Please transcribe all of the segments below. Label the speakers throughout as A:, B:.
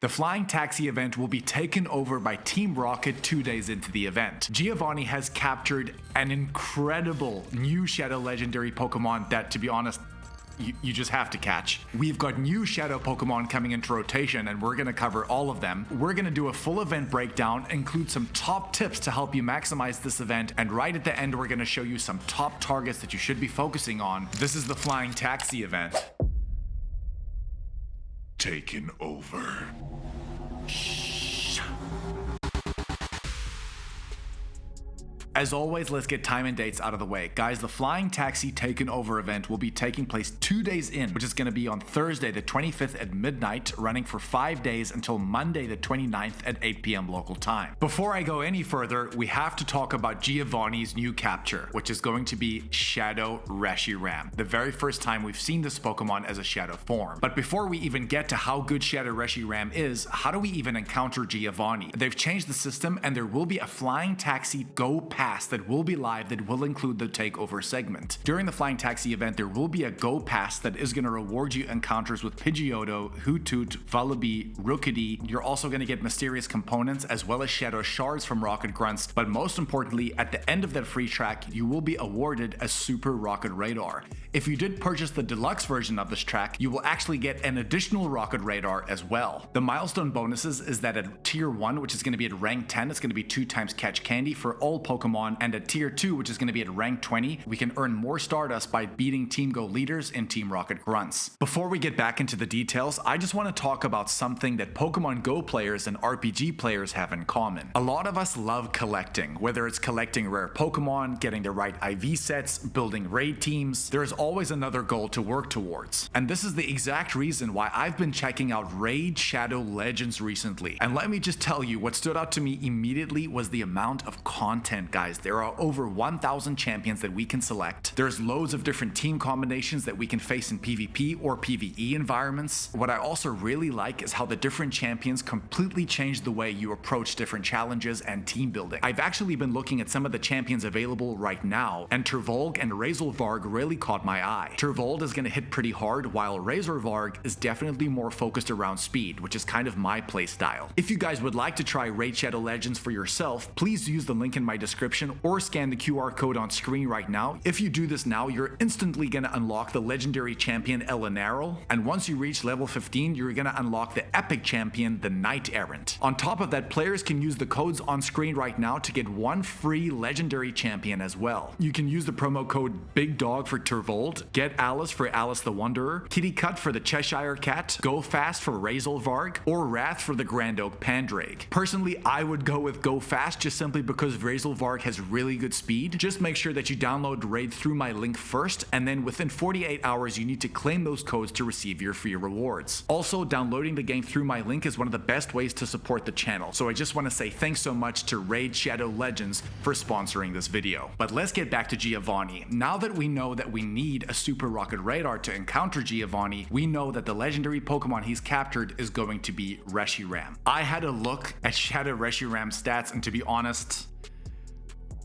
A: The Flying Taxi event will be taken over by Team Rocket 2 days into the event. Giovanni has captured an incredible new Shadow Legendary Pokemon that, to be honest, you just have to catch. We've got new Shadow Pokemon coming into rotation and we're gonna cover all of them. We're gonna do a full event breakdown, include some top tips to help you maximize this event, and right at the end we're gonna show you some top targets that you should be focusing on. This is the Flying Taxi event.
B: Taken over.
A: As always, let's get time and dates out of the way. Guys, the Flying Taxi Taken Over event will be taking place 2 days in, which is going to be on Thursday the 25th at midnight, running for 5 days until Monday the 29th at 8 p.m. local time. Before I go any further, we have to talk about Giovanni's new capture, which is going to be Shadow Reshiram, the very first time we've seen this Pokemon as a Shadow form. But before we even get to how good Shadow Reshiram is, how do we even encounter Giovanni? They've changed the system and there will be a Flying Taxi Go Pass that will be live that will include the takeover segment. During the Flying Taxi event, there will be a Go Pass that is going to reward you encounters with Pidgeotto, Hoothoot, Vullaby, Rookidee. You're also going to get mysterious components as well as Shadow Shards from Rocket Grunts, but most importantly, at the end of that free track, you will be awarded a Super Rocket Radar. If you did purchase the deluxe version of this track, you will actually get an additional Rocket Radar as well. The milestone bonuses is that at Tier 1, which is going to be at rank 10, it's going to be 2 times Catch Candy for all Pokemon, and at Tier 2, which is going to be at rank 20, we can earn more Stardust by beating Team Go leaders in Team Rocket Grunts. Before we get back into the details, I just want to talk about something that Pokemon Go players and RPG players have in common. A lot of us love collecting, whether it's collecting rare Pokemon, getting the right IV sets, building raid teams. There is always another goal to work towards. And this is the exact reason why I've been checking out Raid Shadow Legends recently. And let me just tell you, what stood out to me immediately was the amount of content, guys. There are over 1,000 champions that we can select. There's loads of different team combinations that we can face in PvP or PvE environments. What I also really like is how the different champions completely change the way you approach different challenges and team building. I've actually been looking at some of the champions available right now, and Turvolg and Razorvarg really caught my eye. Turvolg is going to hit pretty hard, while Razorvarg is definitely more focused around speed, which is kind of my playstyle. If you guys would like to try Raid Shadow Legends for yourself, please use the link in my description or scan the QR code on screen right now. If you do this now, you're instantly going to unlock the legendary champion Elenaril, and once you reach level 15, you're going to unlock the epic champion, the Knight-Errant. On top of that, players can use the codes on screen right now to get 1 free legendary champion as well. You can use the promo code BIGDAWG for Turvolg, Get Alice for Alice the Wanderer, KITTYCUT for the Cheshire Cat, GOFAST for Razorvarg, or Wrath for the Grand Oak Pandrake. Personally, I would go with GOFAST just simply because Razorvarg has really good speed. Just make sure that you download Raid through my link first, and then within 48 hours you need to claim those codes to receive your free rewards. Also, downloading the game through my link is one of the best ways to support the channel, so I just want to say thanks so much to Raid Shadow Legends for sponsoring this video. But let's get back to Giovanni. Now that we know that we need a Super Rocket Radar to encounter Giovanni, we know that the legendary Pokemon he's captured is going to be Reshiram. I had a look at Shadow Reshiram's stats, and to be honest,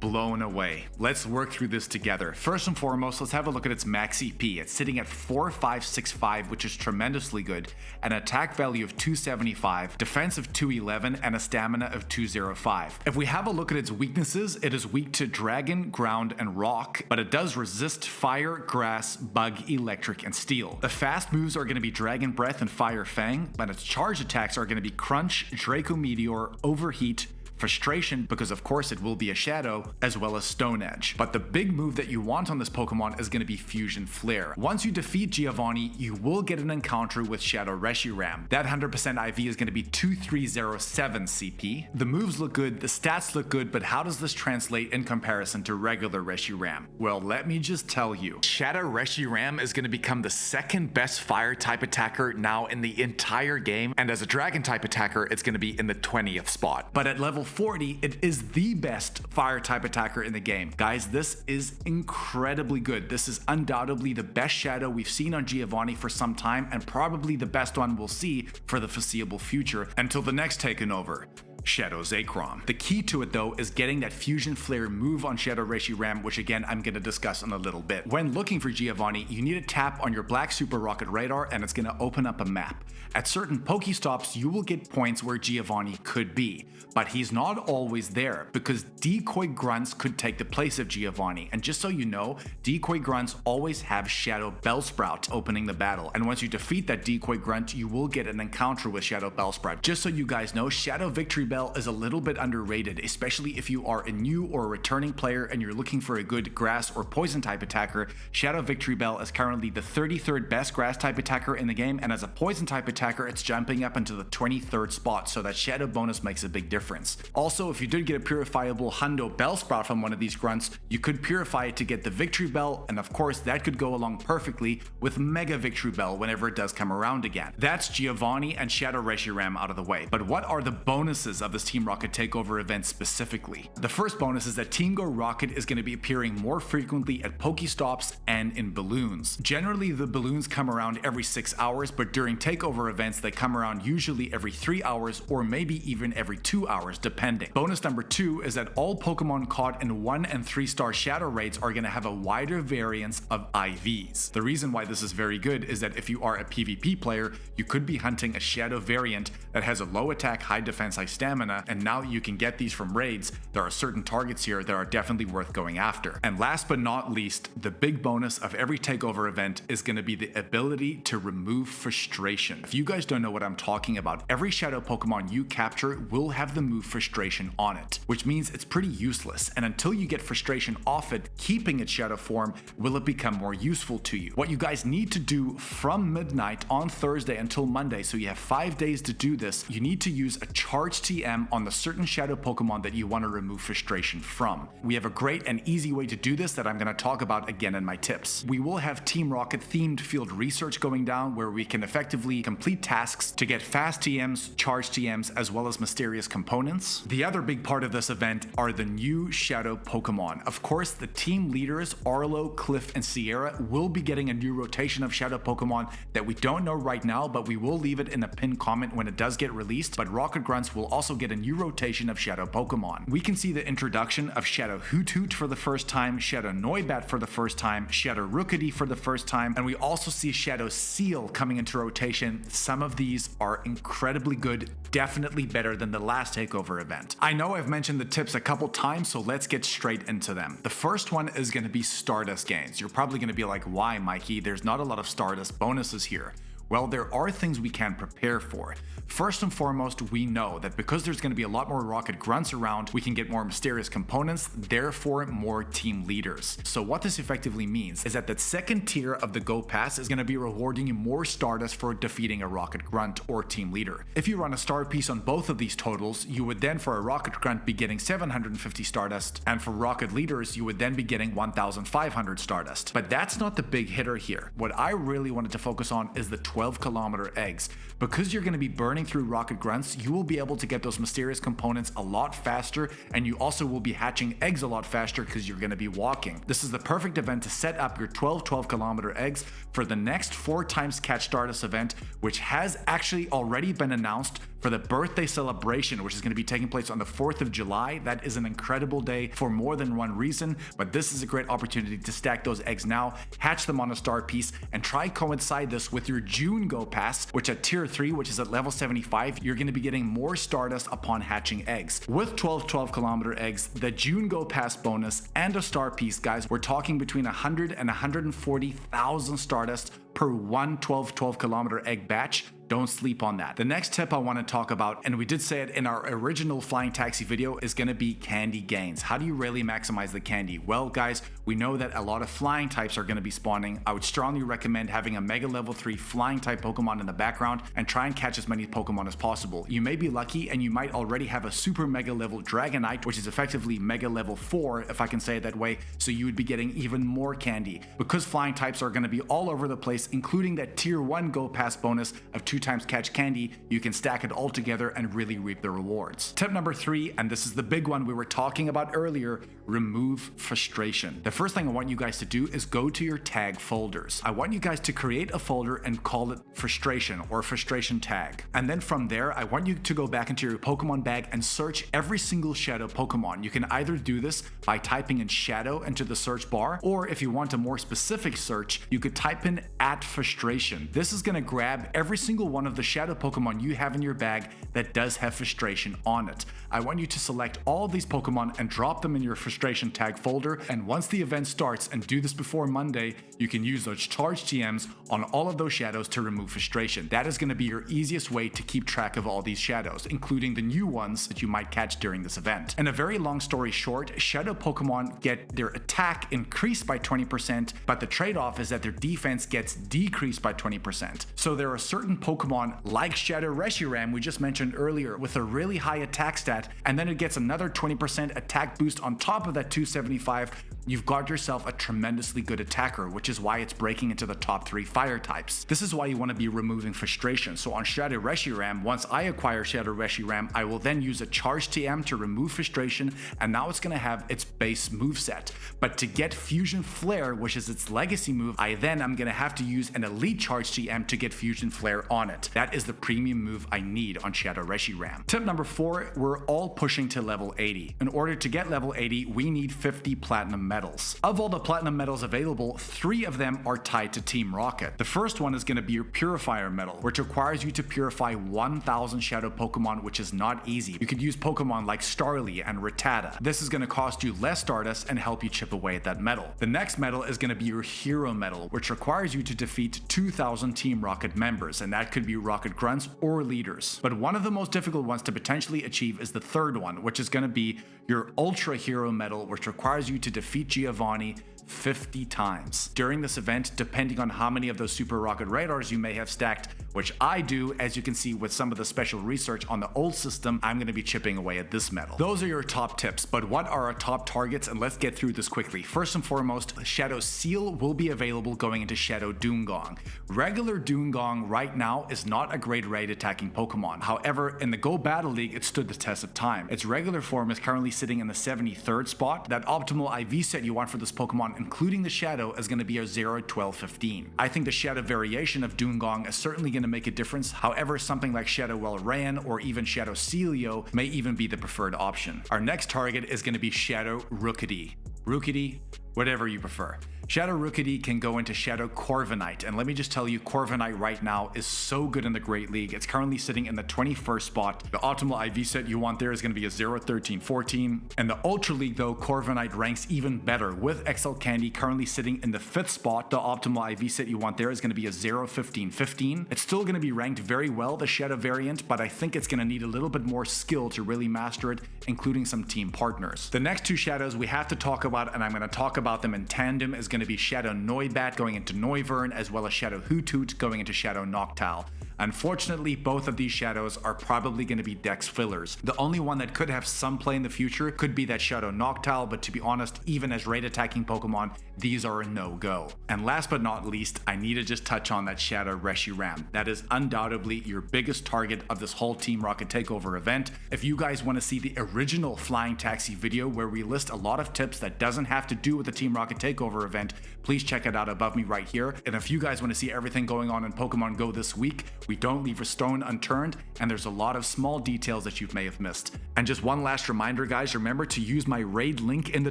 A: blown away. Let's work through this together. First and foremost, let's have a look at its max CP. It's sitting at 4565, which is tremendously good, an attack value of 275, defense of 211, and a stamina of 205. If we have a look at its weaknesses, it is weak to dragon, ground, and rock, but it does resist fire, grass, bug, electric, and steel. The fast moves are going to be Dragon Breath and Fire Fang, but its charge attacks are going to be Crunch, Draco Meteor, Overheat, Frustration, because of course it will be a Shadow, as well as Stone Edge. But the big move that you want on this Pokemon is going to be Fusion Flare. Once you defeat Giovanni, you will get an encounter with Shadow Reshiram. That 100% IV is going to be 2307 CP. The moves look good, the stats look good, but how does this translate in comparison to regular Reshiram? Well, let me just tell you. Shadow Reshiram is going to become the second best fire type attacker now in the entire game, and as a dragon type attacker, it's going to be in the 20th spot. But at level 40, it is the best fire type attacker in the game. Guys, this is incredibly good. This is undoubtedly the best Shadow we've seen on Giovanni for some time, and probably the best one we'll see for the foreseeable future until the next Taken Over. Shadow Zekrom. The key to it though is getting that Fusion Flare move on Shadow Reshiram, which again I'm going to discuss in a little bit. When looking for Giovanni, you need to tap on your black Super Rocket radar and it's going to open up a map. At certain Pokestops, you will get points where Giovanni could be, but he's not always there because decoy grunts could take the place of Giovanni. And just so you know, decoy grunts always have Shadow Bellsprout opening the battle. And once you defeat that decoy grunt, you will get an encounter with Shadow Bellsprout. Just so you guys know, Shadow Victory Bell is a little bit underrated, especially if you are a new or a returning player and you're looking for a good grass or poison type attacker. Shadow Victory Bell is currently the 33rd best grass type attacker in the game, and as a poison type attacker, it's jumping up into the 23rd spot, so that shadow bonus makes a big difference. Also, if you did get a purifiable Hundo Bellsprout from one of these grunts, you could purify it to get the Victory Bell, and of course that could go along perfectly with Mega Victory Bell whenever it does come around again. That's Giovanni and Shadow Reshiram out of the way. But what are the bonuses of this Team Rocket takeover event specifically? The first bonus is that Team Go Rocket is going to be appearing more frequently at Pokestops and in balloons. Generally, the balloons come around every 6 hours, but during takeover events, they come around usually every 3 hours or maybe even every 2 hours, depending. Bonus number 2 is that all Pokemon caught in 1 and 3 star Shadow raids are going to have a wider variance of IVs. The reason why this is very good is that if you are a PvP player, you could be hunting a Shadow variant that has a low attack, high defense, high stamina, and now you can get these from raids. There are certain targets here that are definitely worth going after. And last but not least, the big bonus of every takeover event is going to be the ability to remove frustration. If you guys don't know what I'm talking about, every Shadow Pokemon you capture will have the move Frustration on it, which means it's pretty useless, and until you get Frustration off it, keeping its Shadow form will it become more useful to you. What you guys need to do from midnight on Thursday until Monday, so you have 5 days to do this, you need to use a Charge TM on the certain Shadow Pokemon that you want to remove Frustration from. We have a great and easy way to do this that I'm going to talk about again in my tips. We will have Team Rocket themed field research going down where we can effectively complete tasks to get fast TMs, charge TMs, as well as mysterious components. The other big part of this event are the new Shadow Pokemon. Of course, the team leaders, Arlo, Cliff, and Sierra, will be getting a new rotation of Shadow Pokemon that we don't know right now, but we will leave it in a pinned comment when it does get released. But Rocket Grunts will also get a new rotation of Shadow Pokemon. We can see the introduction of Shadow Hoot Hoot for the first time, Shadow Noibat for the first time, Shadow Rookity for the first time, and we also see Shadow Seal coming into rotation. Some of these are incredibly good, definitely better than the last takeover event. I know I've mentioned the tips a couple times, so let's get straight into them. The first one is going to be Stardust gains. You're probably going to be like, why, Mikey? There's not a lot of Stardust bonuses here. Well, there are things we can prepare for. First and foremost, we know that because there's going to be a lot more Rocket Grunts around, we can get more mysterious components, therefore more team leaders. So what this effectively means is that the second tier of the Go Pass is going to be rewarding you more Stardust for defeating a Rocket Grunt or team leader. If you run a star piece on both of these totals, you would then for a Rocket Grunt be getting 750 Stardust, and for Rocket Leaders, you would then be getting 1,500 Stardust. But that's not the big hitter here. What I really wanted to focus on is the 12-kilometer eggs. Because you're going to be burning through Rocket Grunts, you will be able to get those mysterious components a lot faster, and you also will be hatching eggs a lot faster because you're going to be walking. This is the perfect event to set up your 12-kilometer eggs for the next 4 times Catch Stardust event, which has actually already been announced for the birthday celebration, which is going to be taking place on the 4th of July. That is an incredible day for more than one reason, but this is a great opportunity to stack those eggs now, hatch them on a star piece, and try coincide this with your June Go Pass, which at tier 3, which is at level 75, you're going to be getting more Stardust upon hatching eggs. With 12-kilometer eggs, the June Go Pass bonus, and a star piece, guys, we're talking between 100 and 140,000 Stardust per one 12-kilometer egg batch. Don't sleep on that. The next tip I want to talk about, and we did say it in our original Flying Taxi video, is going to be candy gains. How do you really maximize the candy? Well, guys, we know that a lot of flying types are going to be spawning. I would strongly recommend having a Mega Level 3 flying type Pokemon in the background and try and catch as many Pokemon as possible. You may be lucky and you might already have a Super Mega Level Dragonite, which is effectively Mega Level 4, if I can say it that way, so you would be getting even more candy. Because flying types are going to be all over the place place, including that tier 1 Go Pass bonus of 2x catch candy. You can stack it all together and really reap the rewards. Tip number 3, and this is the big one we were talking about earlier, remove frustration. The first thing I want you guys to do is go to your tag folders. I want you guys to create a folder and call it frustration or frustration tag. And then from there, I want you to go back into your Pokemon bag and search every single Shadow Pokemon. You can either do this by typing in Shadow into the search bar, or if you want a more specific search, you could type in @frustration. This is going to grab every single one of the Shadow Pokemon you have in your bag that does have frustration on it. I want you to select all of these Pokemon and drop them in your frustration tag folder, and once the event starts, and do this before Monday, you can use those charged TMs on all of those shadows to remove frustration. That is going to be your easiest way to keep track of all these shadows, including the new ones that you might catch during this event. And a very long story short, Shadow Pokemon get their attack increased by 20%, but the trade-off is that their defense gets decreased by 20%. So there are certain Pokemon like Shadow Reshiram we just mentioned earlier with a really high attack stat, and then it gets another 20% attack boost on top of that 275. You've got yourself a tremendously good attacker, which is why it's breaking into the top 3 fire types. This is why you want to be removing frustration. So on Shadow Reshiram, once I acquire Shadow Reshiram, I will then use a charge TM to remove frustration, and now it's going to have its base moveset. But to get Fusion Flare, which is its legacy move, I'm going to have to use an elite charge TM to get Fusion Flare on it. That is the premium move I need on Shadow Reshiram. Tip number 4, we're all pushing to level 80. In order to get level 80, we need 50 platinum medals. Of all the platinum medals available, 3 of them are tied to Team Rocket. The first one is going to be your Purifier medal, which requires you to purify 1,000 Shadow Pokemon, which is not easy. You could use Pokemon like Starly and Rattata. This is going to cost you less Stardust and help you chip away at that medal. The next medal is going to be your Hero medal, which requires you to defeat 2,000 Team Rocket members, and that could be Rocket Grunts or leaders. But one of the most difficult ones to potentially achieve is the third one, which is going to be your Ultra Hero medal, which requires you to defeat Giovanni 50 times. During this event, depending on how many of those Super Rocket Radars you may have stacked, which I do, as you can see with some of the special research on the old system, I'm going to be chipping away at this medal. Those are your top tips, but what are our top targets? And let's get through this quickly. First and foremost, Shadow Seal will be available going into Shadow Doomgong. Regular Doomgong right now is not a great raid attacking Pokemon. However, in the Go Battle League, it stood the test of time. Its regular form is currently sitting in the 73rd spot. That optimal IV set you want for this Pokemon, including the Shadow, is going to be a 0, 12, 15. I think the Shadow variation of Doomgong is certainly going to make a difference. However, something like Shadow Welrayan or even Shadow Celio may even be the preferred option. Our next target is going to be Shadow Rookidee. Rookidee, whatever you prefer. Shadow Rookidee can go into Shadow Corviknight, and let me just tell you, Corviknight right now is so good in the Great League. It's currently sitting in the 21st spot. The optimal IV set you want there is going to be a 0, 13, 14. In the Ultra League though, Corviknight ranks even better, with XL Candy currently sitting in the 5th spot. The optimal IV set you want there is going to be a 0, 15, 15. It's still going to be ranked very well, the Shadow variant, but I think it's going to need a little bit more skill to really master it, including some team partners. The next 2 shadows we have to talk about, and I'm going to talk about them in tandem, is going to be Shadow Noibat going into Noivern, as well as Shadow Hoothoot going into Shadow Noctowl. Unfortunately, both of these shadows are probably going to be dex fillers. The only one that could have some play in the future could be that Shadow Noctowl, but to be honest, even as raid attacking Pokemon, these are a no-go. And last but not least, I need to just touch on that Shadow Reshiram. That is undoubtedly your biggest target of this whole Team Rocket Takeover event. If you guys want to see the original Flying Taxi video where we list a lot of tips that doesn't have to do with the Team Rocket Takeover event, please check it out above me right here. And if you guys want to see everything going on in Pokemon Go this week, we don't leave a stone unturned, and there's a lot of small details that you may have missed. And just one last reminder, guys, remember to use my raid link in the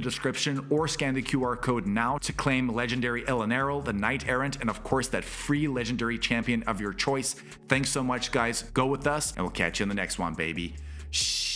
A: description or scan the QR code now to claim legendary Elenaril, the Knight-Errant, and of course that free legendary champion of your choice. Thanks so much, guys. Go with us, and we'll catch you in the next one, baby. Shh.